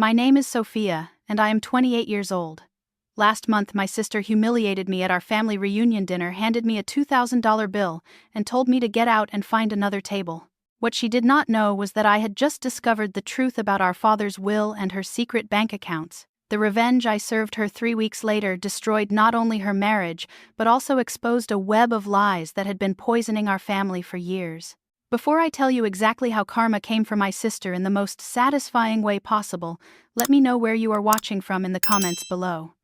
My name is Sophia, and I am 28 years old. Last month, my sister humiliated me at our family reunion dinner, handed me a $2,000 bill, and told me to get out and find another table. What she did not know was that I had just discovered the truth about our father's will and her secret bank accounts. The revenge I served her 3 weeks later destroyed not only her marriage, but also exposed a web of lies that had been poisoning our family for years. Before I tell you exactly how karma came for my sister in the most satisfying way possible, let me know where you are watching from in the comments below.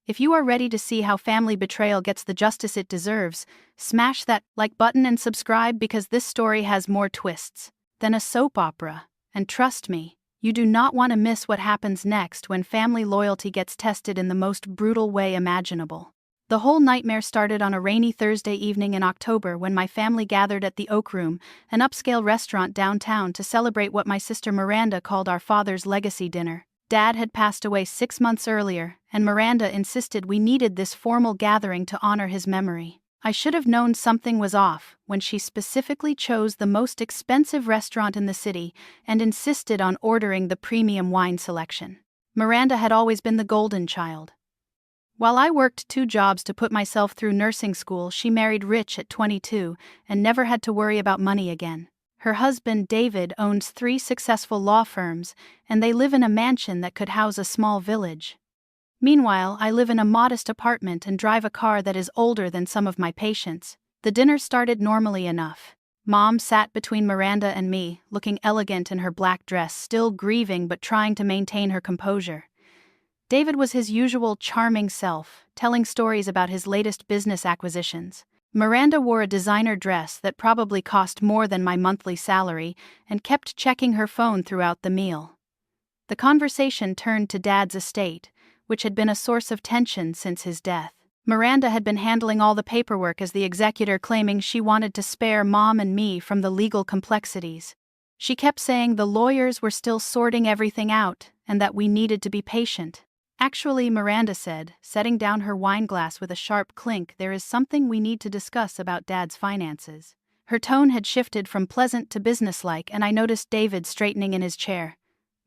If you are ready to see how family betrayal gets the justice it deserves, smash that like button and subscribe, because this story has more twists than a soap opera. And trust me, you do not want to miss what happens next when family loyalty gets tested in the most brutal way imaginable. The whole nightmare started on a rainy Thursday evening in October when my family gathered at the Oak Room, an upscale restaurant downtown, to celebrate what my sister Miranda called our father's legacy dinner. Dad had passed away 6 months earlier, and Miranda insisted we needed this formal gathering to honor his memory. I should have known something was off when she specifically chose the most expensive restaurant in the city and insisted on ordering the premium wine selection. Miranda had always been the golden child. While I worked 2 jobs to put myself through nursing school, she married rich at 22 and never had to worry about money again. Her husband, David, owns 3 successful law firms, and they live in a mansion that could house a small village. Meanwhile, I live in a modest apartment and drive a car that is older than some of my patients. The dinner started normally enough. Mom sat between Miranda and me, looking elegant in her black dress, still grieving but trying to maintain her composure. David was his usual charming self, telling stories about his latest business acquisitions. Miranda wore a designer dress that probably cost more than my monthly salary and kept checking her phone throughout the meal. The conversation turned to Dad's estate, which had been a source of tension since his death. Miranda had been handling all the paperwork as the executor, claiming she wanted to spare Mom and me from the legal complexities. She kept saying the lawyers were still sorting everything out and that we needed to be patient. Actually, Miranda said, setting down her wine glass with a sharp clink, there is something we need to discuss about Dad's finances. Her tone had shifted from pleasant to businesslike, and I noticed David straightening in his chair.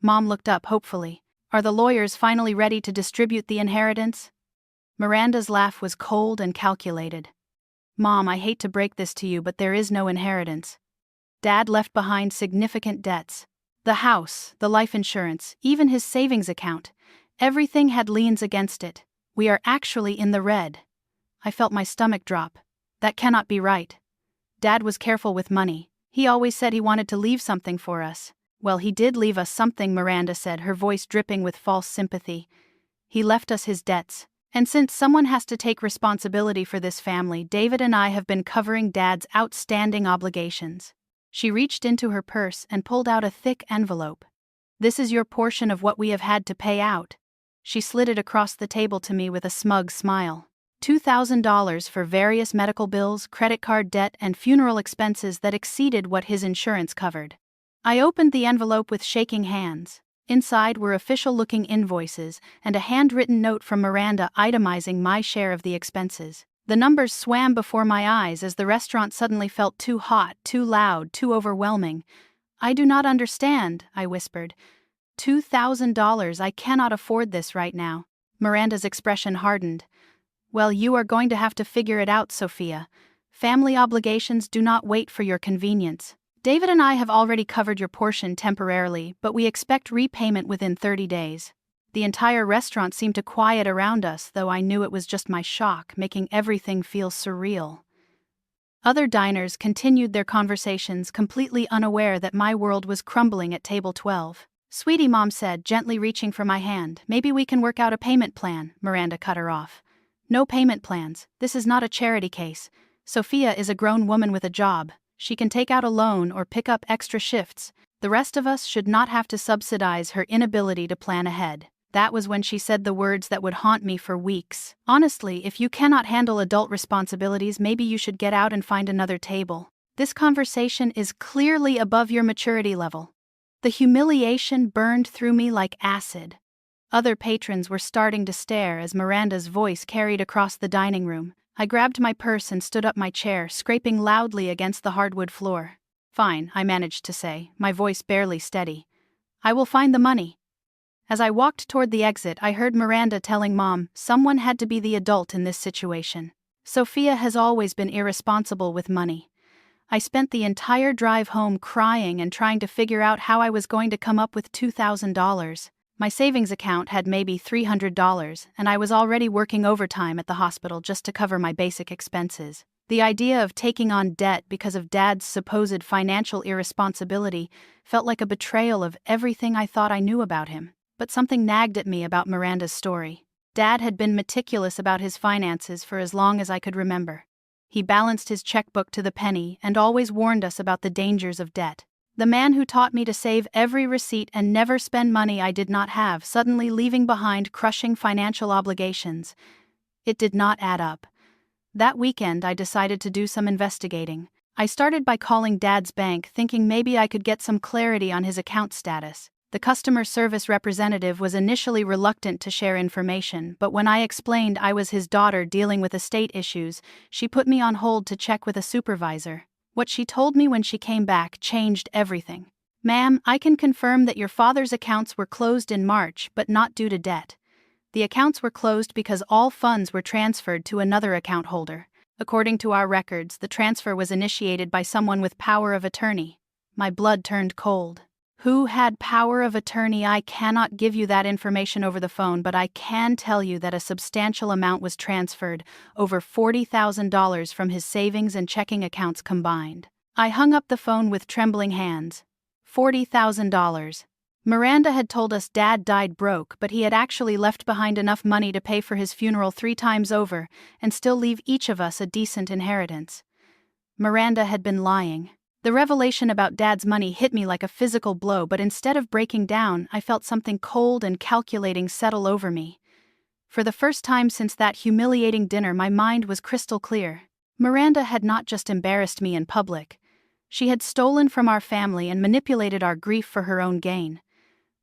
Mom looked up hopefully. Are the lawyers finally ready to distribute the inheritance? Miranda's laugh was cold and calculated. Mom, I hate to break this to you, but there is no inheritance. Dad left behind significant debts. The house, the life insurance, even his savings account. Everything had liens against it. We are actually in the red. I felt my stomach drop. That cannot be right. Dad was careful with money. He always said he wanted to leave something for us. Well, he did leave us something, Miranda said, her voice dripping with false sympathy. He left us his debts. And since someone has to take responsibility for this family, David and I have been covering Dad's outstanding obligations. She reached into her purse and pulled out a thick envelope. This is your portion of what we have had to pay out. She slid it across the table to me with a smug smile. $2,000 for various medical bills, credit card debt, and funeral expenses that exceeded what his insurance covered. I opened the envelope with shaking hands. Inside were official-looking invoices and a handwritten note from Miranda itemizing my share of the expenses. The numbers swam before my eyes as the restaurant suddenly felt too hot, too loud, too overwhelming. I do not understand, I whispered. $2,000, I cannot afford this right now. Miranda's expression hardened. Well, you are going to have to figure it out, Sophia. Family obligations do not wait for your convenience. David and I have already covered your portion temporarily, but we expect repayment within 30 days. The entire restaurant seemed to quiet around us, though I knew it was just my shock, making everything feel surreal. Other diners continued their conversations, completely unaware that my world was crumbling at table 12. Sweetie, Mom said, gently reaching for my hand. Maybe we can work out a payment plan, Miranda cut her off. No payment plans. This is not a charity case. Sophia is a grown woman with a job. She can take out a loan or pick up extra shifts. The rest of us should not have to subsidize her inability to plan ahead. That was when she said the words that would haunt me for weeks. Honestly, if you cannot handle adult responsibilities, maybe you should get out and find another table. This conversation is clearly above your maturity level. The humiliation burned through me like acid. Other patrons were starting to stare as Miranda's voice carried across the dining room. I grabbed my purse and stood up my chair, scraping loudly against the hardwood floor. Fine, I managed to say, my voice barely steady. I will find the money. As I walked toward the exit, I heard Miranda telling Mom, someone had to be the adult in this situation. Sophia has always been irresponsible with money. I spent the entire drive home crying and trying to figure out how I was going to come up with $2,000. My savings account had maybe $300, and I was already working overtime at the hospital just to cover my basic expenses. The idea of taking on debt because of Dad's supposed financial irresponsibility felt like a betrayal of everything I thought I knew about him. But something nagged at me about Miranda's story. Dad had been meticulous about his finances for as long as I could remember. He balanced his checkbook to the penny and always warned us about the dangers of debt. The man who taught me to save every receipt and never spend money I did not have, suddenly leaving behind crushing financial obligations. It did not add up. That weekend, I decided to do some investigating. I started by calling Dad's bank, thinking maybe I could get some clarity on his account status. The customer service representative was initially reluctant to share information, but when I explained I was his daughter dealing with estate issues, she put me on hold to check with a supervisor. What she told me when she came back changed everything. "Ma'am, I can confirm that your father's accounts were closed in March, but not due to debt. The accounts were closed because all funds were transferred to another account holder. According to our records, the transfer was initiated by someone with power of attorney." My blood turned cold. Who had power of attorney? I cannot give you that information over the phone, but I can tell you that a substantial amount was transferred, over $40,000 from his savings and checking accounts combined. I hung up the phone with trembling hands. $40,000. Miranda had told us Dad died broke, but he had actually left behind enough money to pay for his funeral 3 times over and still leave each of us a decent inheritance. Miranda had been lying. The revelation about Dad's money hit me like a physical blow, but instead of breaking down, I felt something cold and calculating settle over me. For the first time since that humiliating dinner, my mind was crystal clear. Miranda had not just embarrassed me in public. She had stolen from our family and manipulated our grief for her own gain.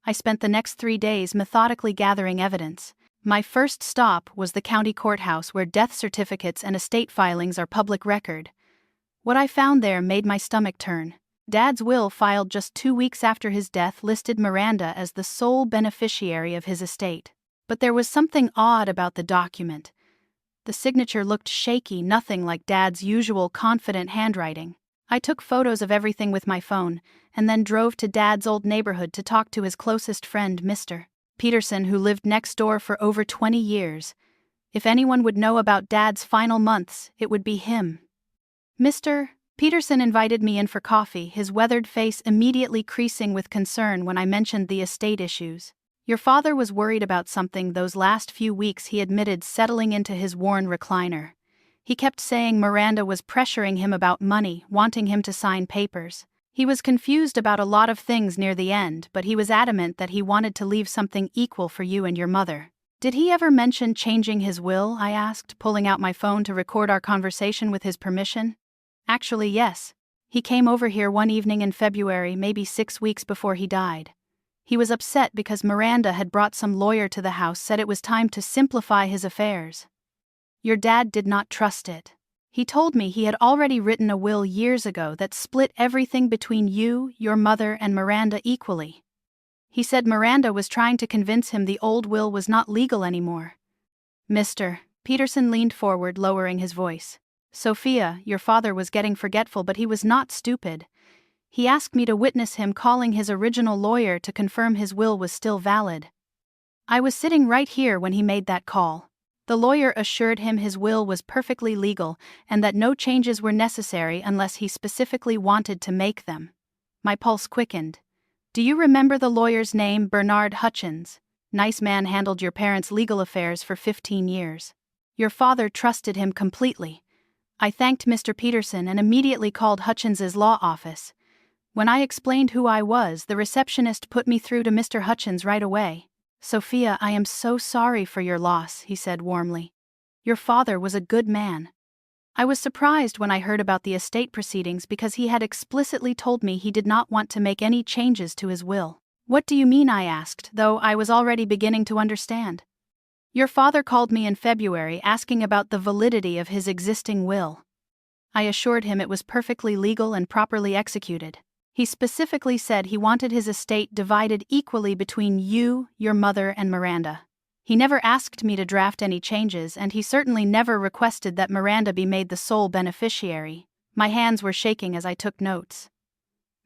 I spent the next 3 days methodically gathering evidence. My first stop was the county courthouse, where death certificates and estate filings are public record. What I found there made my stomach turn. Dad's will, filed just 2 weeks after his death, listed Miranda as the sole beneficiary of his estate. But there was something odd about the document. The signature looked shaky, nothing like Dad's usual confident handwriting. I took photos of everything with my phone, and then drove to Dad's old neighborhood to talk to his closest friend, Mr. Peterson, who lived next door for over 20 years. If anyone would know about Dad's final months, it would be him. Mr. Peterson invited me in for coffee, his weathered face immediately creasing with concern when I mentioned the estate issues. "Your father was worried about something those last few weeks," he admitted, settling into his worn recliner. "He kept saying Miranda was pressuring him about money, wanting him to sign papers. He was confused about a lot of things near the end, but he was adamant that he wanted to leave something equal for you and your mother." "Did he ever mention changing his will?" I asked, pulling out my phone to record our conversation with his permission. "Actually, yes. He came over here one evening in February, maybe 6 weeks before he died. He was upset because Miranda had brought some lawyer to the house, said it was time to simplify his affairs. Your dad did not trust it. He told me he had already written a will years ago that split everything between you, your mother, and Miranda equally. He said Miranda was trying to convince him the old will was not legal anymore." Mr. Peterson leaned forward, lowering his voice. "Sophia, your father was getting forgetful, but he was not stupid. He asked me to witness him calling his original lawyer to confirm his will was still valid. I was sitting right here when he made that call. The lawyer assured him his will was perfectly legal and that no changes were necessary unless he specifically wanted to make them." My pulse quickened. "Do you remember the lawyer's name? Bernard Hutchins. Nice man, handled your parents' legal affairs for 15 years. Your father trusted him completely." I thanked Mr. Peterson and immediately called Hutchins's law office. When I explained who I was, the receptionist put me through to Mr. Hutchins right away. "Sophia, I am so sorry for your loss," he said warmly. "Your father was a good man." I was surprised when I heard about the estate proceedings because he had explicitly told me he did not want to make any changes to his will. "What do you mean?" I asked, though I was already beginning to understand. "Your father called me in February asking about the validity of his existing will. I assured him it was perfectly legal and properly executed. He specifically said he wanted his estate divided equally between you, your mother, and Miranda. He never asked me to draft any changes, and he certainly never requested that Miranda be made the sole beneficiary. My hands were shaking as I took notes.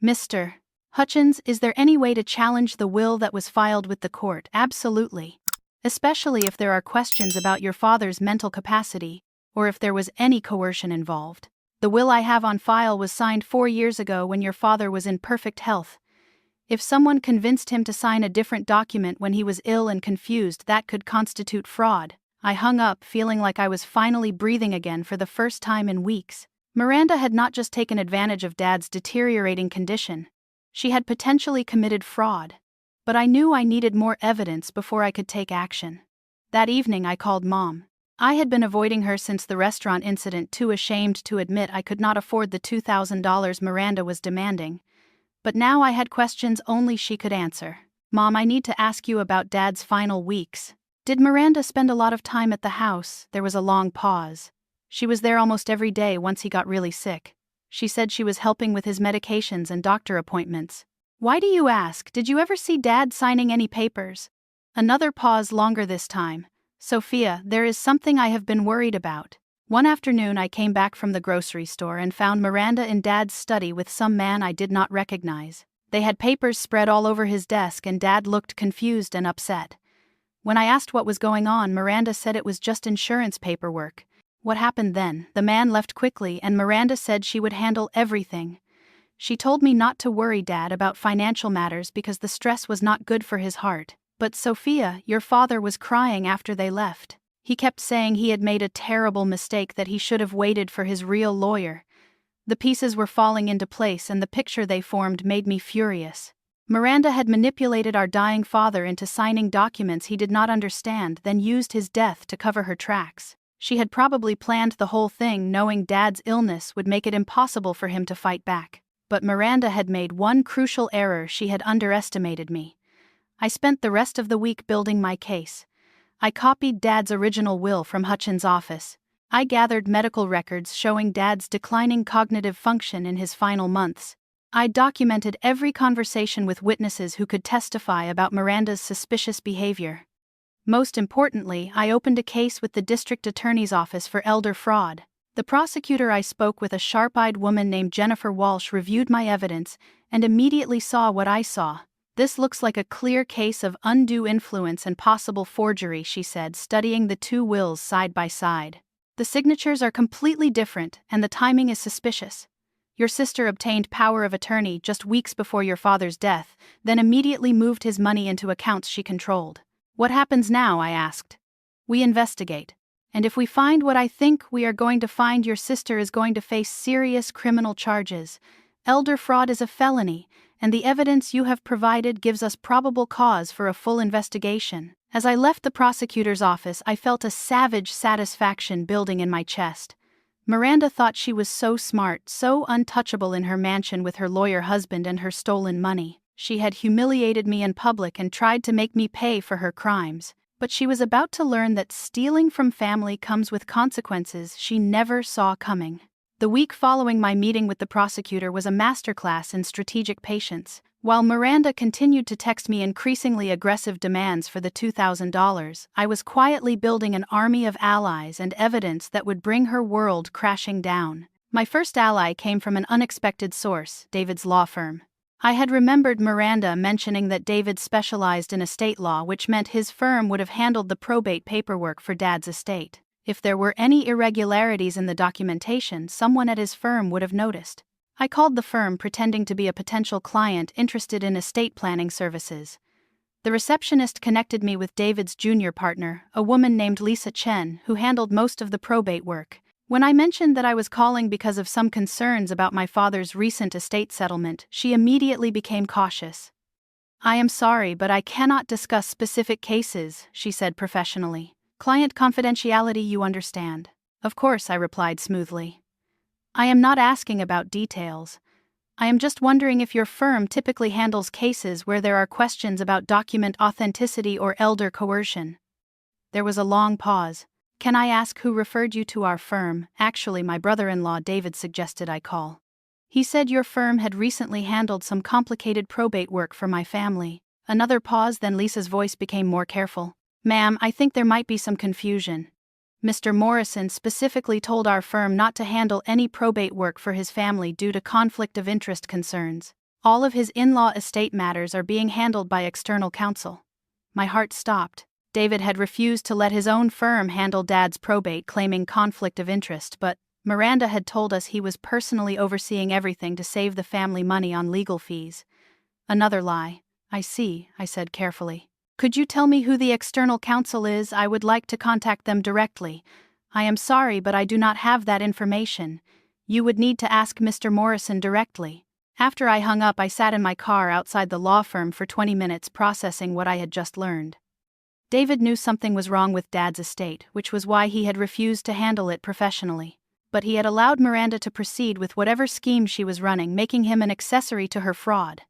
Mr. Hutchins, is there any way to challenge the will that was filed with the court? Absolutely. Especially if there are questions about your father's mental capacity, or if there was any coercion involved. The will I have on file was signed 4 years ago when your father was in perfect health. If someone convinced him to sign a different document when he was ill and confused, that could constitute fraud. I hung up, feeling like I was finally breathing again for the first time in weeks. Miranda had not just taken advantage of Dad's deteriorating condition. She had potentially committed fraud. But I knew I needed more evidence before I could take action. That evening I called Mom. I had been avoiding her since the restaurant incident, too ashamed to admit I could not afford the $2,000 Miranda was demanding. But now I had questions only she could answer. Mom, I need to ask you about Dad's final weeks. Did Miranda spend a lot of time at the house? There was a long pause. She was there almost every day once he got really sick. She said she was helping with his medications and doctor appointments. Why do you ask? Did you ever see Dad signing any papers? Another pause, longer this time. Sophia, there is something I have been worried about. One afternoon I came back from the grocery store and found Miranda in Dad's study with some man I did not recognize. They had papers spread all over his desk and Dad looked confused and upset. When I asked what was going on, Miranda said it was just insurance paperwork. What happened then? The man left quickly and Miranda said she would handle everything. She told me not to worry Dad about financial matters because the stress was not good for his heart. But Sophia, your father was crying after they left. He kept saying he had made a terrible mistake, that he should have waited for his real lawyer. The pieces were falling into place and the picture they formed made me furious. Miranda had manipulated our dying father into signing documents he did not understand, then used his death to cover her tracks. She had probably planned the whole thing, knowing Dad's illness would make it impossible for him to fight back. But Miranda had made one crucial error: she had underestimated me. I spent the rest of the week building my case. I copied Dad's original will from Hutchins' office. I gathered medical records showing Dad's declining cognitive function in his final months. I documented every conversation with witnesses who could testify about Miranda's suspicious behavior. Most importantly, I opened a case with the district attorney's office for elder fraud. The prosecutor I spoke with, a sharp-eyed woman named Jennifer Walsh, reviewed my evidence and immediately saw what I saw. This looks like a clear case of undue influence and possible forgery, she said, studying the two wills side by side. The signatures are completely different and the timing is suspicious. Your sister obtained power of attorney just weeks before your father's death, then immediately moved his money into accounts she controlled. What happens now? I asked. We investigate. And if we find what I think we are going to find, your sister is going to face serious criminal charges. Elder fraud is a felony, and the evidence you have provided gives us probable cause for a full investigation. As I left the prosecutor's office, I felt a savage satisfaction building in my chest. Miranda thought she was so smart, so untouchable in her mansion with her lawyer husband and her stolen money. She had humiliated me in public and tried to make me pay for her crimes. But she was about to learn that stealing from family comes with consequences she never saw coming. The week following my meeting with the prosecutor was a masterclass in strategic patience. While Miranda continued to text me increasingly aggressive demands for the $2,000, I was quietly building an army of allies and evidence that would bring her world crashing down. My first ally came from an unexpected source: David's law firm. I had remembered Miranda mentioning that David specialized in estate law, which meant his firm would have handled the probate paperwork for Dad's estate. If there were any irregularities in the documentation, someone at his firm would have noticed. I called the firm, pretending to be a potential client interested in estate planning services. The receptionist connected me with David's junior partner, a woman named Lisa Chen, who handled most of the probate work. When I mentioned that I was calling because of some concerns about my father's recent estate settlement, she immediately became cautious. I am sorry, but I cannot discuss specific cases, she said professionally. Client confidentiality, you understand. Of course, I replied smoothly. I am not asking about details. I am just wondering if your firm typically handles cases where there are questions about document authenticity or elder coercion. There was a long pause. Can I ask who referred you to our firm? Actually, my brother-in-law David suggested I call. He said your firm had recently handled some complicated probate work for my family. Another pause, then Lisa's voice became more careful. Ma'am, I think there might be some confusion. Mr. Morrison specifically told our firm not to handle any probate work for his family due to conflict of interest concerns. All of his in-law estate matters are being handled by external counsel. My heart stopped. David had refused to let his own firm handle Dad's probate, claiming conflict of interest, but Miranda had told us he was personally overseeing everything to save the family money on legal fees. Another lie. I see, I said carefully. Could you tell me who the external counsel is? I would like to contact them directly. I am sorry, but I do not have that information. You would need to ask Mr. Morrison directly. After I hung up, I sat in my car outside the law firm for 20 minutes processing what I had just learned. David knew something was wrong with Dad's estate, which was why he had refused to handle it professionally. But he had allowed Miranda to proceed with whatever scheme she was running, making him an accessory to her fraud.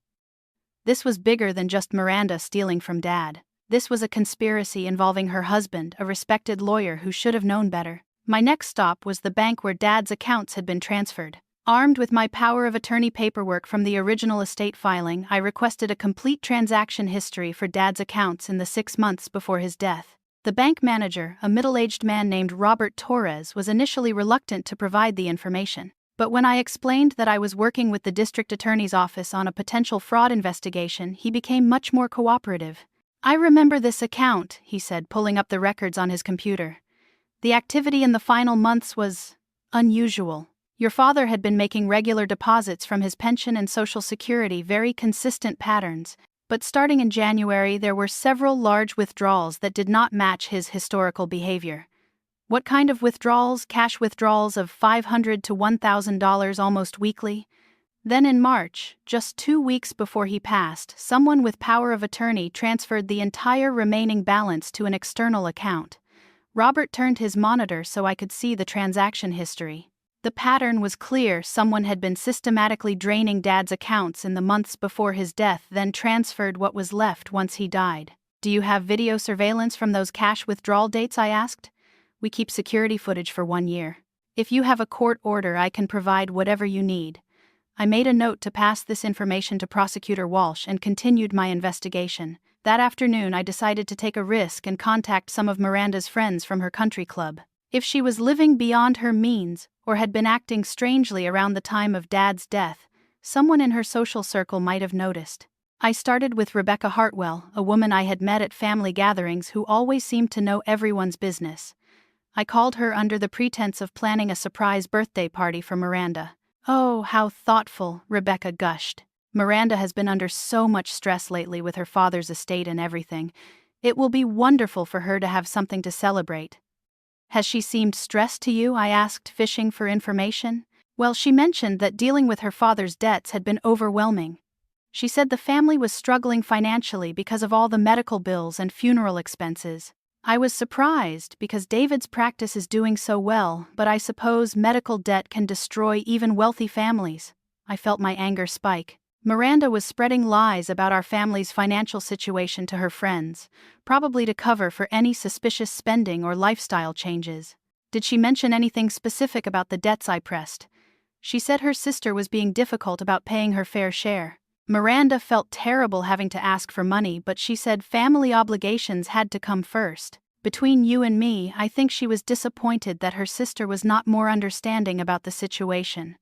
This was bigger than just Miranda stealing from Dad. This was a conspiracy involving her husband, a respected lawyer who should have known better. My next stop was the bank where Dad's accounts had been transferred. Armed with my power of attorney paperwork from the original estate filing, I requested a complete transaction history for Dad's accounts in the 6 months before his death. The bank manager, a middle-aged man named Robert Torres, was initially reluctant to provide the information. But when I explained that I was working with the district attorney's office on a potential fraud investigation, he became much more cooperative. I remember this account, he said, pulling up the records on his computer. The activity in the final months was unusual. Your father had been making regular deposits from his pension and Social Security, very consistent patterns, but starting in January there were several large withdrawals that did not match his historical behavior. What kind of withdrawals? Cash withdrawals of $500 to $1,000 almost weekly? Then in March, just 2 weeks before he passed, someone with power of attorney transferred the entire remaining balance to an external account. Robert turned his monitor so I could see the transaction history. The pattern was clear. Someone had been systematically draining Dad's accounts in the months before his death, then transferred what was left once he died. Do you have video surveillance from those cash withdrawal dates? I asked. We keep security footage for 1 year. If you have a court order, I can provide whatever you need. I made a note to pass this information to Prosecutor Walsh and continued my investigation. That afternoon I decided to take a risk and contact some of Miranda's friends from her country club. If she was living beyond her means, or had been acting strangely around the time of Dad's death, someone in her social circle might have noticed. I started with Rebecca Hartwell, a woman I had met at family gatherings who always seemed to know everyone's business. I called her under the pretense of planning a surprise birthday party for Miranda. Oh, how thoughtful, Rebecca gushed. Miranda has been under so much stress lately with her father's estate and everything. It will be wonderful for her to have something to celebrate. Has she seemed stressed to you? I asked, fishing for information. Well, she mentioned that dealing with her father's debts had been overwhelming. She said the family was struggling financially because of all the medical bills and funeral expenses. I was surprised because David's practice is doing so well, but I suppose medical debt can destroy even wealthy families. I felt my anger spike. Miranda was spreading lies about our family's financial situation to her friends, probably to cover for any suspicious spending or lifestyle changes. Did she mention anything specific about the debts? I pressed. She said her sister was being difficult about paying her fair share. Miranda felt terrible having to ask for money, but she said family obligations had to come first. Between you and me, I think she was disappointed that her sister was not more understanding about the situation.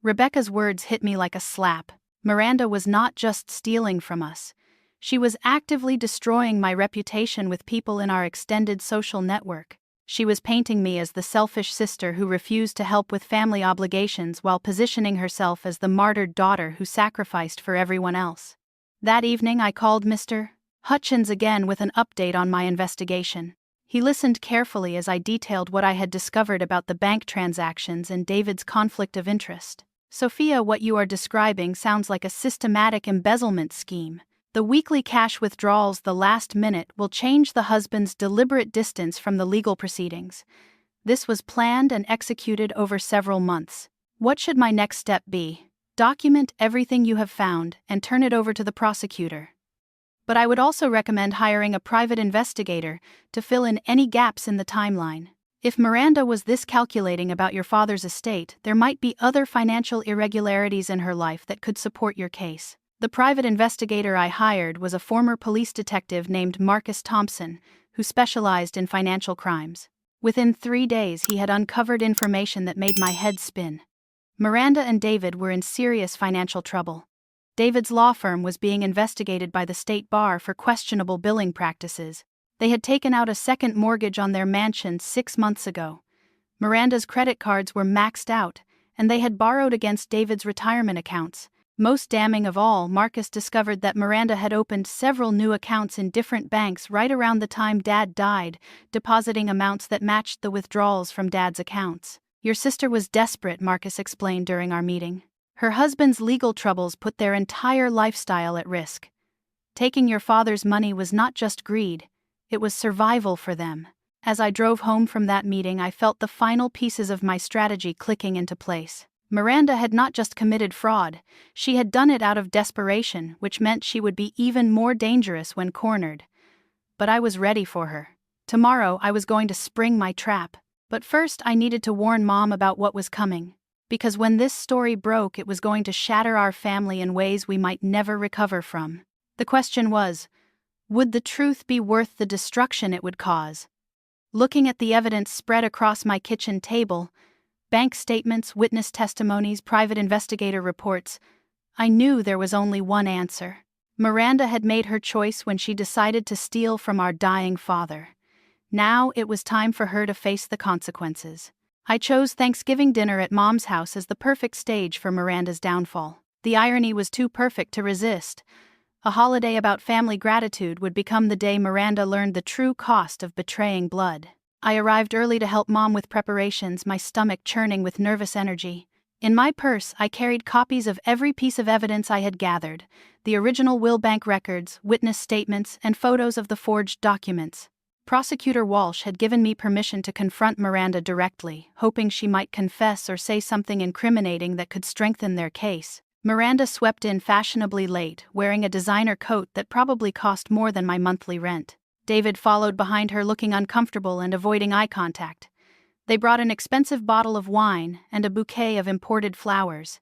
Rebecca's words hit me like a slap. Miranda was not just stealing from us. She was actively destroying my reputation with people in our extended social network. She was painting me as the selfish sister who refused to help with family obligations while positioning herself as the martyred daughter who sacrificed for everyone else. That evening I called Mr. Hutchins again with an update on my investigation. He listened carefully as I detailed what I had discovered about the bank transactions and David's conflict of interest. Sophia, what you are describing sounds like a systematic embezzlement scheme. The weekly cash withdrawals the last minute will change the husband's deliberate distance from the legal proceedings. This was planned and executed over several months. What should my next step be? Document everything you have found and turn it over to the prosecutor. But I would also recommend hiring a private investigator to fill in any gaps in the timeline. If Miranda was this calculating about your father's estate, there might be other financial irregularities in her life that could support your case. The private investigator I hired was a former police detective named Marcus Thompson, who specialized in financial crimes. Within 3 days, he had uncovered information that made my head spin. Miranda and David were in serious financial trouble. David's law firm was being investigated by the state bar for questionable billing practices. They had taken out a second mortgage on their mansion 6 months ago. Miranda's credit cards were maxed out, and they had borrowed against David's retirement accounts. Most damning of all, Marcus discovered that Miranda had opened several new accounts in different banks right around the time Dad died, depositing amounts that matched the withdrawals from Dad's accounts. Your sister was desperate, Marcus explained during our meeting. Her husband's legal troubles put their entire lifestyle at risk. Taking your father's money was not just greed, it was survival for them. As I drove home from that meeting, I felt the final pieces of my strategy clicking into place. Miranda had not just committed fraud, she had done it out of desperation, which meant she would be even more dangerous when cornered. But I was ready for her. Tomorrow I was going to spring my trap. But first I needed to warn Mom about what was coming. Because when this story broke, it was going to shatter our family in ways we might never recover from. The question was, would the truth be worth the destruction it would cause? Looking at the evidence spread across my kitchen table, bank statements, witness testimonies, private investigator reports, I knew there was only one answer. Miranda had made her choice when she decided to steal from our dying father. Now it was time for her to face the consequences. I chose Thanksgiving dinner at Mom's house as the perfect stage for Miranda's downfall. The irony was too perfect to resist. A holiday about family gratitude would become the day Miranda learned the true cost of betraying blood. I arrived early to help Mom with preparations, my stomach churning with nervous energy. In my purse, I carried copies of every piece of evidence I had gathered, the original will bank records, witness statements, and photos of the forged documents. Prosecutor Walsh had given me permission to confront Miranda directly, hoping she might confess or say something incriminating that could strengthen their case. Miranda swept in fashionably late, wearing a designer coat that probably cost more than my monthly rent. David followed behind her, looking uncomfortable and avoiding eye contact. They brought an expensive bottle of wine and a bouquet of imported flowers,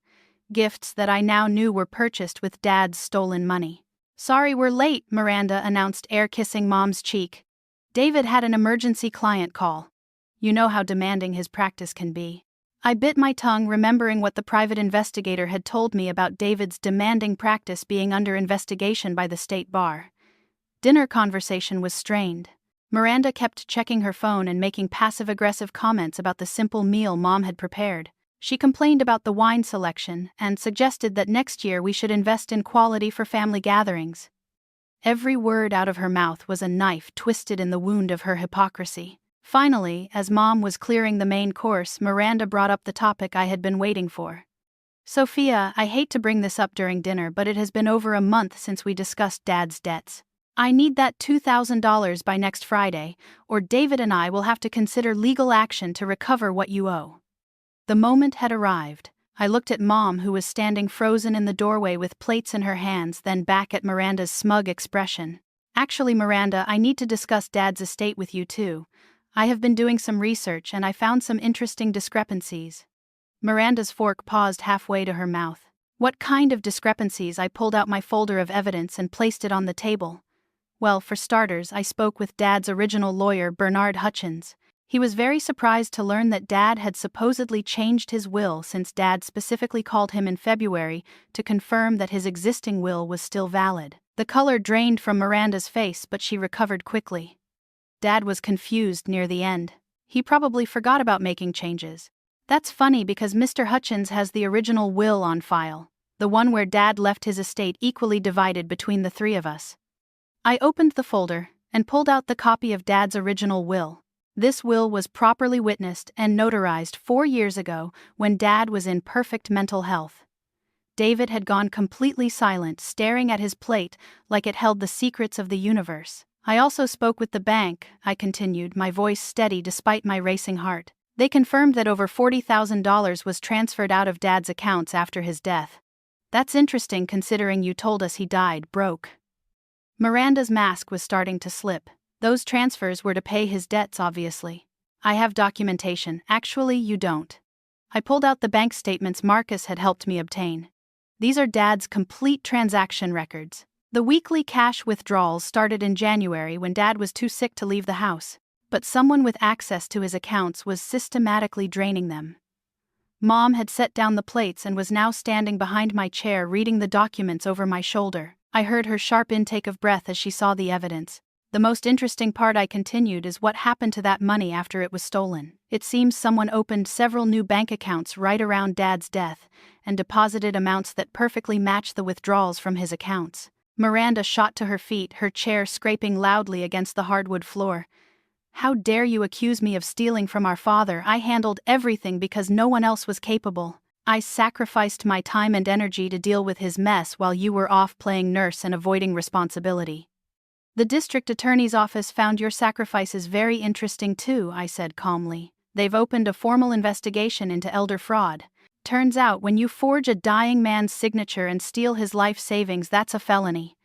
gifts that I now knew were purchased with Dad's stolen money. "Sorry we're late," Miranda announced, air-kissing Mom's cheek. "David had an emergency client call. You know how demanding his practice can be." I bit my tongue, remembering what the private investigator had told me about David's demanding practice being under investigation by the state bar. Dinner conversation was strained. Miranda kept checking her phone and making passive-aggressive comments about the simple meal Mom had prepared. She complained about the wine selection and suggested that next year we should invest in quality for family gatherings. Every word out of her mouth was a knife twisted in the wound of her hypocrisy. Finally, as Mom was clearing the main course, Miranda brought up the topic I had been waiting for. "Sophia, I hate to bring this up during dinner, but it has been over a month since we discussed Dad's debts. I need that $2,000 by next Friday, or David and I will have to consider legal action to recover what you owe." The moment had arrived. I looked at Mom, who was standing frozen in the doorway with plates in her hands, then back at Miranda's smug expression. "Actually, Miranda, I need to discuss Dad's estate with you too. I have been doing some research and I found some interesting discrepancies." Miranda's fork paused halfway to her mouth. "What kind of discrepancies?" I pulled out my folder of evidence and placed it on the table. "Well, for starters, I spoke with Dad's original lawyer, Bernard Hutchins. He was very surprised to learn that Dad had supposedly changed his will, since Dad specifically called him in February to confirm that his existing will was still valid." The color drained from Miranda's face, but she recovered quickly. "Dad was confused near the end. He probably forgot about making changes. That's funny because Mr. Hutchins has the original will on file, the one where Dad left his estate equally divided between the three of us." I opened the folder and pulled out the copy of Dad's original will. This will was properly witnessed and notarized 4 years ago when Dad was in perfect mental health. David had gone completely silent, staring at his plate like it held the secrets of the universe. "I also spoke with the bank," I continued, my voice steady despite my racing heart. "They confirmed that over $40,000 was transferred out of Dad's accounts after his death. That's interesting considering you told us he died broke." Miranda's mask was starting to slip. "Those transfers were to pay his debts, obviously. I have documentation. Actually, you don't. I pulled out the bank statements Marcus had helped me obtain. These are Dad's complete transaction records. The weekly cash withdrawals started in January when Dad was too sick to leave the house, but someone with access to his accounts was systematically draining them. Mom had set down the plates and was now standing behind my chair reading the documents over my shoulder. I heard her sharp intake of breath as she saw the evidence. The most interesting part, I continued, is what happened to that money after it was stolen. It seems someone opened several new bank accounts right around Dad's death and deposited amounts that perfectly matched the withdrawals from his accounts. Miranda shot to her feet, her chair scraping loudly against the hardwood floor. How dare you accuse me of stealing from our father? I handled everything because no one else was capable. I sacrificed my time and energy to deal with his mess while you were off playing nurse and avoiding responsibility. The district attorney's office found your sacrifices very interesting too, I said calmly. They've opened a formal investigation into elder fraud. Turns out when you forge a dying man's signature and steal his life savings, that's a felony.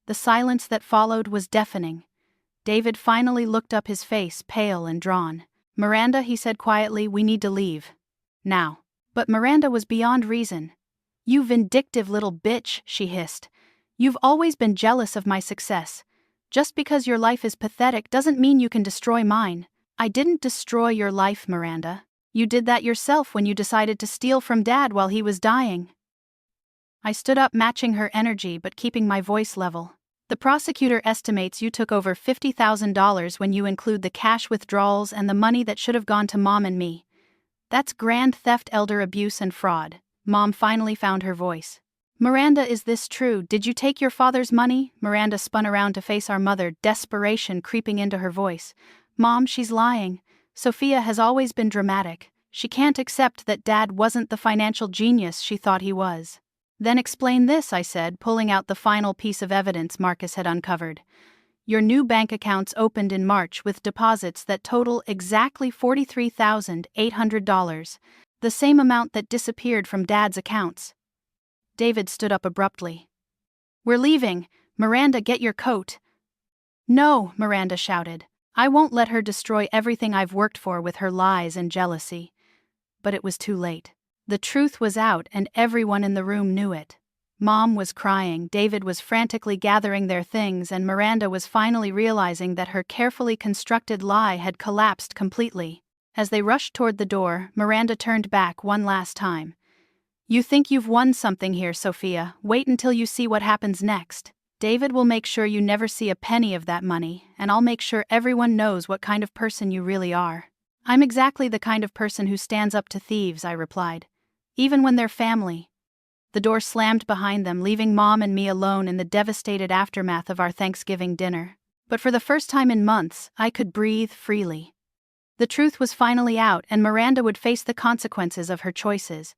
The silence that followed was deafening. David finally looked up, his face pale and drawn. Miranda, he said quietly, we need to leave. Now. But Miranda was beyond reason. You vindictive little bitch, she hissed. You've always been jealous of my success. Just because your life is pathetic doesn't mean you can destroy mine. I didn't destroy your life, Miranda. You did that yourself when you decided to steal from Dad while he was dying. I stood up, matching her energy but keeping my voice level. The prosecutor estimates you took over $50,000 when you include the cash withdrawals and the money that should have gone to Mom and me. That's grand theft, elder abuse, and fraud. Mom finally found her voice. Miranda, is this true? Did you take your father's money? Miranda spun around to face our mother, desperation creeping into her voice. Mom, she's lying. Sophia has always been dramatic. She can't accept that Dad wasn't the financial genius she thought he was. Then explain this, I said, pulling out the final piece of evidence Marcus had uncovered. Your new bank accounts opened in March with deposits that total exactly $43,800, the same amount that disappeared from Dad's accounts. David stood up abruptly. We're leaving. Miranda, get your coat. No, Miranda shouted. I won't let her destroy everything I've worked for with her lies and jealousy. But it was too late. The truth was out and everyone in the room knew it. Mom was crying, David was frantically gathering their things, and Miranda was finally realizing that her carefully constructed lie had collapsed completely. As they rushed toward the door, Miranda turned back one last time. You think you've won something here, Sophia. Wait until you see what happens next. David will make sure you never see a penny of that money, and I'll make sure everyone knows what kind of person you really are. I'm exactly the kind of person who stands up to thieves, I replied. Even when they're family. The door slammed behind them, leaving Mom and me alone in the devastated aftermath of our Thanksgiving dinner. But for the first time in months, I could breathe freely. The truth was finally out, and Miranda would face the consequences of her choices.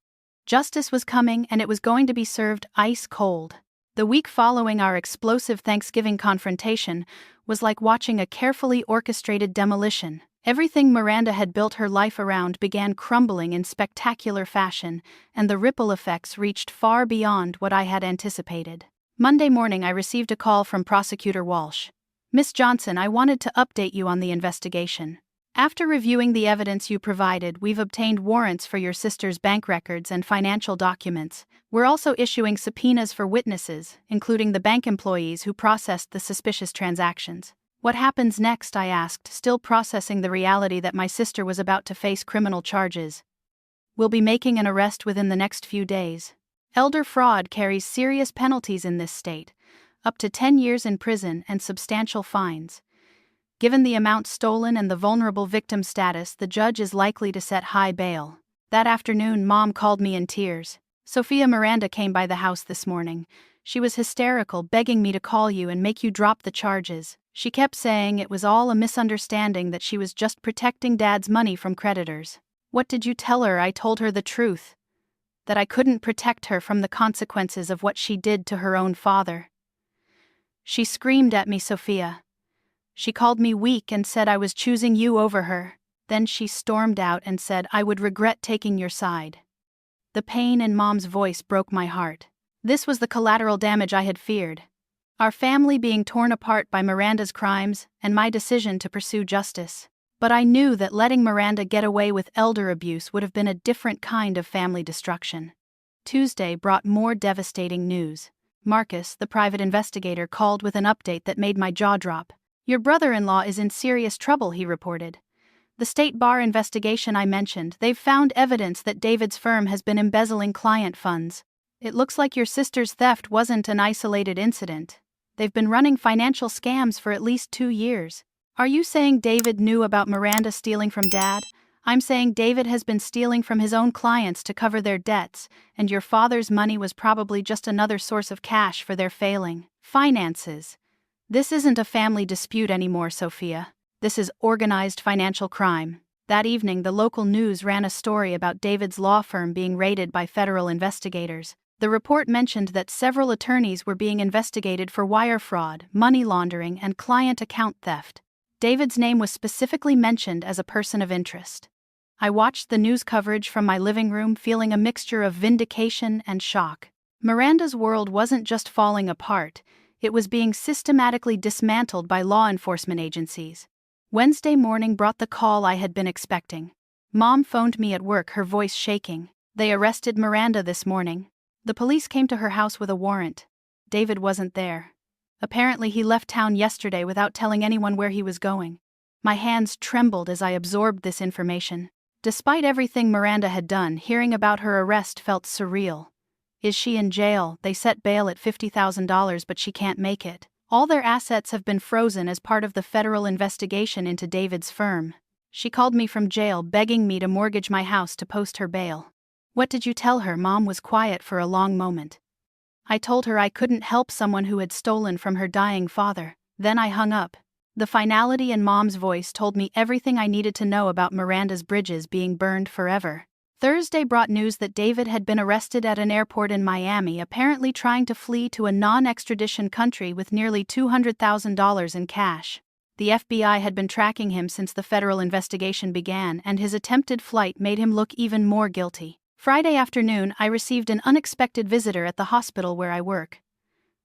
Justice was coming, and it was going to be served ice cold. The week following our explosive Thanksgiving confrontation was like watching a carefully orchestrated demolition. Everything Miranda had built her life around began crumbling in spectacular fashion, and the ripple effects reached far beyond what I had anticipated. Monday morning, I received a call from Prosecutor Walsh. Miss Johnson, I wanted to update you on the investigation. After reviewing the evidence you provided, we've obtained warrants for your sister's bank records and financial documents. We're also issuing subpoenas for witnesses, including the bank employees who processed the suspicious transactions. What happens next? I asked, still processing the reality that my sister was about to face criminal charges. We'll be making an arrest within the next few days. Elder fraud carries serious penalties in this state, up to 10 years in prison and substantial fines. Given the amount stolen and the vulnerable victim status, the judge is likely to set high bail. That afternoon, Mom called me in tears. Sophia, Miranda came by the house this morning. She was hysterical, begging me to call you and make you drop the charges. She kept saying it was all a misunderstanding, that she was just protecting Dad's money from creditors. What did you tell her? I told her the truth. That I couldn't protect her from the consequences of what she did to her own father. She screamed at me, Sophia. She called me weak and said I was choosing you over her. Then she stormed out and said I would regret taking your side. The pain in Mom's voice broke my heart. This was the collateral damage I had feared. Our family being torn apart by Miranda's crimes and my decision to pursue justice. But I knew that letting Miranda get away with elder abuse would have been a different kind of family destruction. Tuesday brought more devastating news. Marcus, the private investigator, called with an update that made my jaw drop. "Your brother-in-law is in serious trouble," he reported. "The state bar investigation I mentioned, they've found evidence that David's firm has been embezzling client funds. It looks like your sister's theft wasn't an isolated incident. They've been running financial scams for at least 2 years. Are you saying David knew about Miranda stealing from Dad? I'm saying David has been stealing from his own clients to cover their debts, and your father's money was probably just another source of cash for their failing finances. This isn't a family dispute anymore, Sophia. This is organized financial crime." That evening, the local news ran a story about David's law firm being raided by federal investigators. The report mentioned that several attorneys were being investigated for wire fraud, money laundering, and client account theft. David's name was specifically mentioned as a person of interest. I watched the news coverage from my living room, feeling a mixture of vindication and shock. Miranda's world wasn't just falling apart, it was being systematically dismantled by law enforcement agencies. Wednesday morning brought the call I had been expecting. Mom phoned me at work, her voice shaking. "They arrested Miranda this morning. The police came to her house with a warrant. David wasn't there. Apparently he left town yesterday without telling anyone where he was going." My hands trembled as I absorbed this information. Despite everything Miranda had done, hearing about her arrest felt surreal. Is she in jail? They set bail at $50,000, but she can't make it. All their assets have been frozen as part of the federal investigation into David's firm. She called me from jail, begging me to mortgage my house to post her bail. "What did you tell her?" Mom was quiet for a long moment. "I told her I couldn't help someone who had stolen from her dying father." Then I hung up. The finality in Mom's voice told me everything I needed to know about Miranda's bridges being burned forever. Thursday brought news that David had been arrested at an airport in Miami, apparently trying to flee to a non-extradition country with nearly $200,000 in cash. The FBI had been tracking him since the federal investigation began, and his attempted flight made him look even more guilty. Friday afternoon, I received an unexpected visitor at the hospital where I work.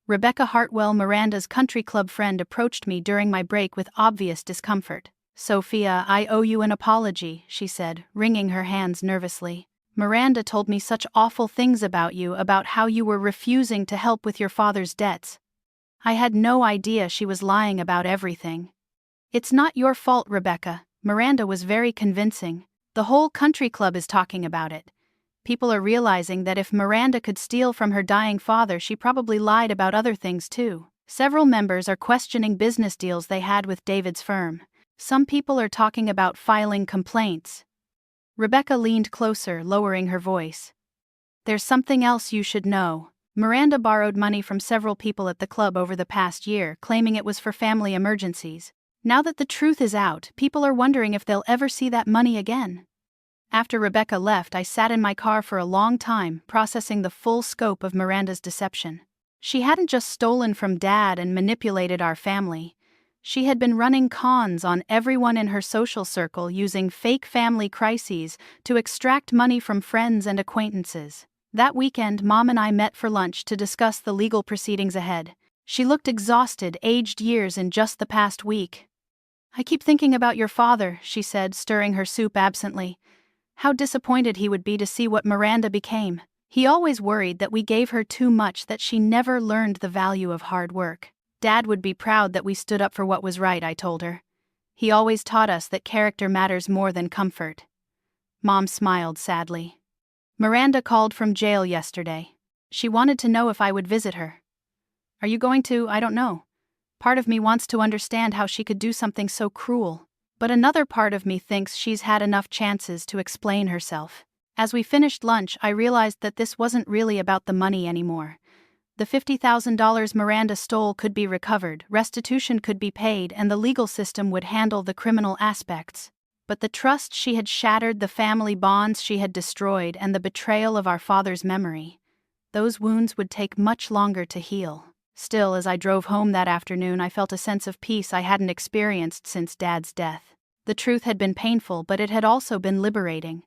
Rebecca Hartwell, Miranda's country club friend, approached me during my break with obvious discomfort. "Sophia, I owe you an apology," she said, wringing her hands nervously. "Miranda told me such awful things about you, about how you were refusing to help with your father's debts. I had no idea she was lying about everything." "It's not your fault, Rebecca." Miranda was very convincing. "The whole country club is talking about it. People are realizing that if Miranda could steal from her dying father, she probably lied about other things too. Several members are questioning business deals they had with David's firm. Some people are talking about filing complaints." Rebecca leaned closer, lowering her voice. "There's something else you should know. Miranda borrowed money from several people at the club over the past year, claiming it was for family emergencies. Now that the truth is out, people are wondering if they'll ever see that money again." After Rebecca left, I sat in my car for a long time, processing the full scope of Miranda's deception. She hadn't just stolen from Dad and manipulated our family. She had been running cons on everyone in her social circle, using fake family crises to extract money from friends and acquaintances. That weekend, Mom and I met for lunch to discuss the legal proceedings ahead. She looked exhausted, aged years in just the past week. "I keep thinking about your father," she said, stirring her soup absently. "How disappointed he would be to see what Miranda became. He always worried that we gave her too much, that she never learned the value of hard work. Dad would be proud that we stood up for what was right," I told her. "He always taught us that character matters more than comfort." Mom smiled sadly. "Miranda called from jail yesterday. She wanted to know if I would visit her." "Are you going to?" "I don't know. Part of me wants to understand how she could do something so cruel. But another part of me thinks she's had enough chances to explain herself." As we finished lunch, I realized that this wasn't really about the money anymore. The $50,000 Miranda stole could be recovered, restitution could be paid, and the legal system would handle the criminal aspects. But the trust she had shattered, the family bonds she had destroyed, and the betrayal of our father's memory, those wounds would take much longer to heal. Still, as I drove home that afternoon, I felt a sense of peace I hadn't experienced since Dad's death. The truth had been painful, but it had also been liberating.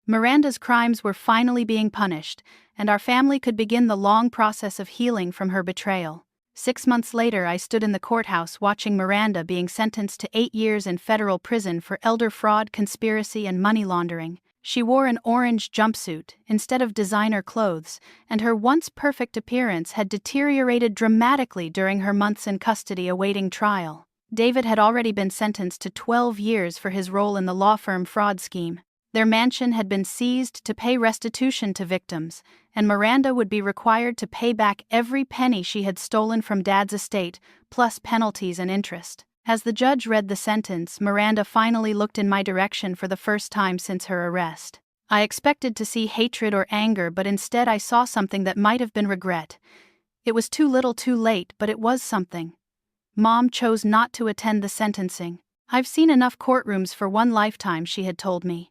Miranda's crimes were finally being punished, and our family could begin the long process of healing from her betrayal. 6 months later, I stood in the courthouse watching Miranda being sentenced to 8 years in federal prison for elder fraud, conspiracy, and money laundering. She wore an orange jumpsuit instead of designer clothes, and her once perfect appearance had deteriorated dramatically during her months in custody awaiting trial. David had already been sentenced to 12 years for his role in the law firm fraud scheme. Their mansion had been seized to pay restitution to victims, and Miranda would be required to pay back every penny she had stolen from Dad's estate, plus penalties and interest. As the judge read the sentence, Miranda finally looked in my direction for the first time since her arrest. I expected to see hatred or anger, but instead I saw something that might have been regret. It was too little too late, but it was something. Mom chose not to attend the sentencing. "I've seen enough courtrooms for one lifetime," she had told me.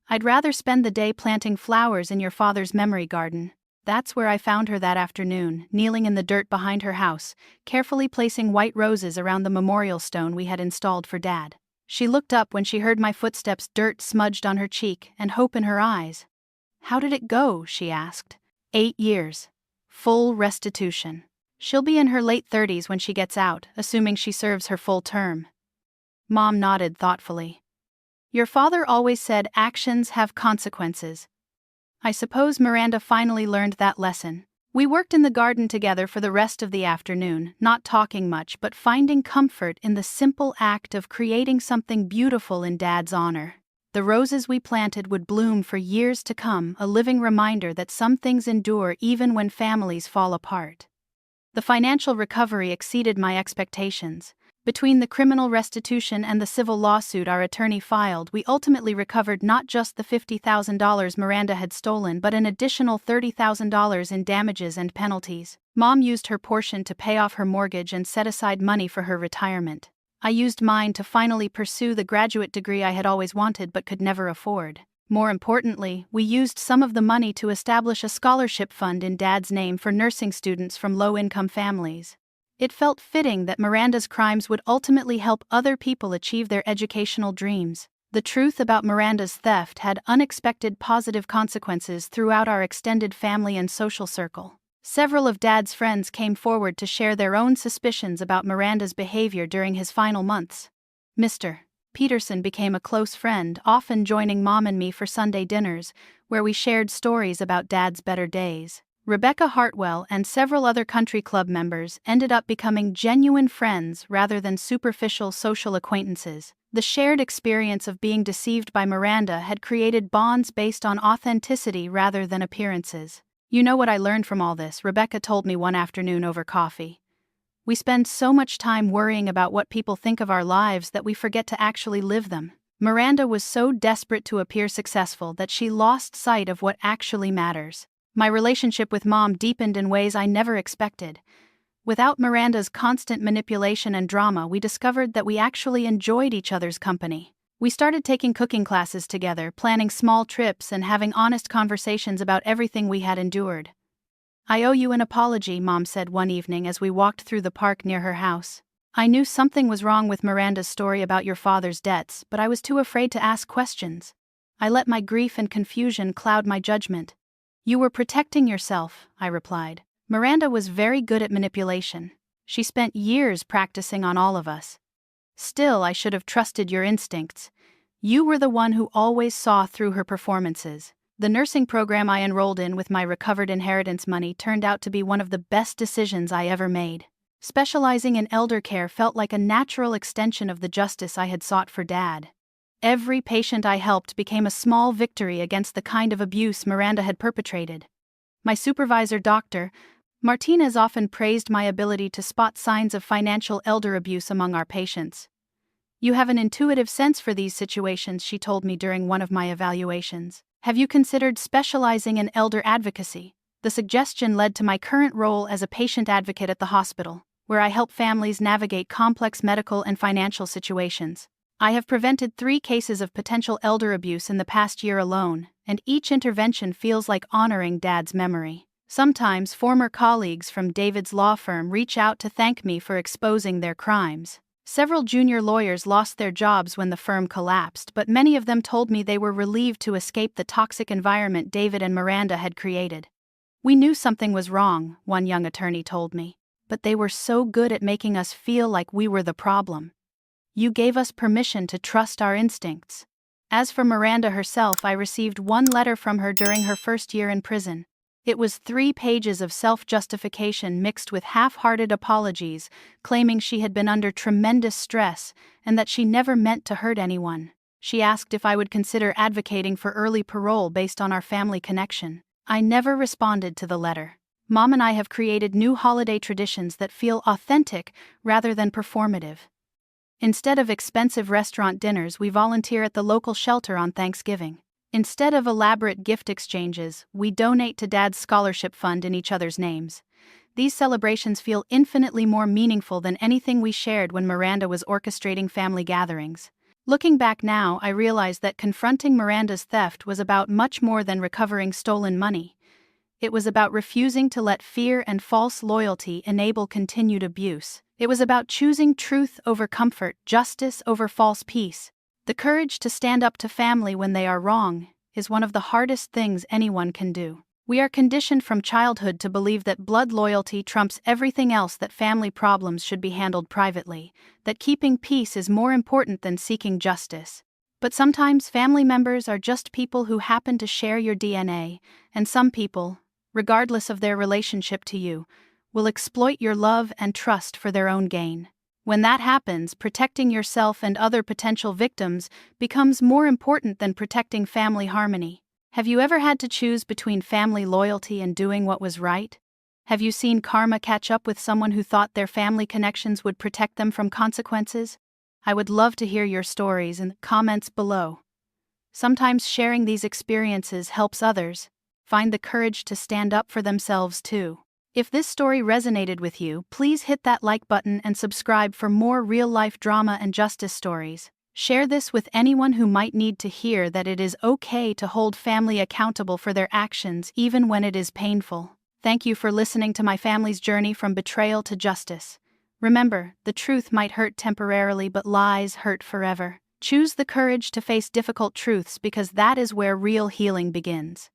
"I'd rather spend the day planting flowers in your father's memory garden." That's where I found her that afternoon, kneeling in the dirt behind her house, carefully placing white roses around the memorial stone we had installed for Dad. She looked up when she heard my footsteps, dirt smudged on her cheek and hope in her eyes. "How did it go?" she asked. 8 years. Full restitution. She'll be in her late 30s when she gets out, assuming she serves her full term. Mom nodded thoughtfully. "Your father always said actions have consequences." I suppose Miranda finally learned that lesson. We worked in the garden together for the rest of the afternoon, not talking much but finding comfort in the simple act of creating something beautiful in Dad's honor. The roses we planted would bloom for years to come, a living reminder that some things endure even when families fall apart. The financial recovery exceeded my expectations. Between the criminal restitution and the civil lawsuit our attorney filed, we ultimately recovered not just the $50,000 Miranda had stolen but an additional $30,000 in damages and penalties. Mom used her portion to pay off her mortgage and set aside money for her retirement. I used mine to finally pursue the graduate degree I had always wanted but could never afford. More importantly, we used some of the money to establish a scholarship fund in Dad's name for nursing students from low-income families. It felt fitting that Miranda's crimes would ultimately help other people achieve their educational dreams. The truth about Miranda's theft had unexpected positive consequences throughout our extended family and social circle. Several of Dad's friends came forward to share their own suspicions about Miranda's behavior during his final months. Mr. Peterson became a close friend, often joining Mom and me for Sunday dinners, where we shared stories about Dad's better days. Rebecca Hartwell and several other country club members ended up becoming genuine friends rather than superficial social acquaintances. The shared experience of being deceived by Miranda had created bonds based on authenticity rather than appearances. "You know what I learned from all this?" Rebecca told me one afternoon over coffee. "We spend so much time worrying about what people think of our lives that we forget to actually live them." Miranda was so desperate to appear successful that she lost sight of what actually matters. My relationship with Mom deepened in ways I never expected. Without Miranda's constant manipulation and drama, we discovered that we actually enjoyed each other's company. We started taking cooking classes together, planning small trips, and having honest conversations about everything we had endured. "I owe you an apology," Mom said one evening as we walked through the park near her house. "I knew something was wrong with Miranda's story about your father's debts, but I was too afraid to ask questions. I let my grief and confusion cloud my judgment." "You were protecting yourself," I replied. "Miranda was very good at manipulation. She spent years practicing on all of us. Still, I should have trusted your instincts. You were the one who always saw through her performances." The nursing program I enrolled in with my recovered inheritance money turned out to be one of the best decisions I ever made. Specializing in elder care felt like a natural extension of the justice I had sought for Dad. Every patient I helped became a small victory against the kind of abuse Miranda had perpetrated. My supervisor, Dr. Martinez, often praised my ability to spot signs of financial elder abuse among our patients. "You have an intuitive sense for these situations," she told me during one of my evaluations. "Have you considered specializing in elder advocacy?" The suggestion led to my current role as a patient advocate at the hospital, where I help families navigate complex medical and financial situations. I have prevented 3 cases of potential elder abuse in the past year alone, and each intervention feels like honoring Dad's memory. Sometimes former colleagues from David's law firm reach out to thank me for exposing their crimes. Several junior lawyers lost their jobs when the firm collapsed, but many of them told me they were relieved to escape the toxic environment David and Miranda had created. "We knew something was wrong," one young attorney told me. but they were so good at making us feel like we were the problem. You gave us permission to trust our instincts. As for Miranda herself, I received one letter from her during her first year in prison. It was 3 pages of self-justification mixed with half-hearted apologies, claiming she had been under tremendous stress and that she never meant to hurt anyone. She asked if I would consider advocating for early parole based on our family connection. I never responded to the letter. Mom and I have created new holiday traditions that feel authentic rather than performative. Instead of expensive restaurant dinners, we volunteer at the local shelter on Thanksgiving. Instead of elaborate gift exchanges, we donate to Dad's scholarship fund in each other's names. These celebrations feel infinitely more meaningful than anything we shared when Miranda was orchestrating family gatherings. Looking back now, I realize that confronting Miranda's theft was about much more than recovering stolen money. It was about refusing to let fear and false loyalty enable continued abuse. It was about choosing truth over comfort, justice over false peace. The courage to stand up to family when they are wrong is one of the hardest things anyone can do. We are conditioned from childhood to believe that blood loyalty trumps everything else, that family problems should be handled privately, that keeping peace is more important than seeking justice. But sometimes family members are just people who happen to share your DNA, and some people, regardless of their relationship to you, will exploit your love and trust for their own gain. When that happens, protecting yourself and other potential victims becomes more important than protecting family harmony. Have you ever had to choose between family loyalty and doing what was right? Have you seen karma catch up with someone who thought their family connections would protect them from consequences? I would love to hear your stories in the comments below. Sometimes sharing these experiences helps others find the courage to stand up for themselves too. If this story resonated with you, please hit that like button and subscribe for more real-life drama and justice stories. Share this with anyone who might need to hear that it is okay to hold family accountable for their actions even when it is painful. Thank you for listening to my family's journey from betrayal to justice. Remember, the truth might hurt temporarily, but lies hurt forever. Choose the courage to face difficult truths, because that is where real healing begins.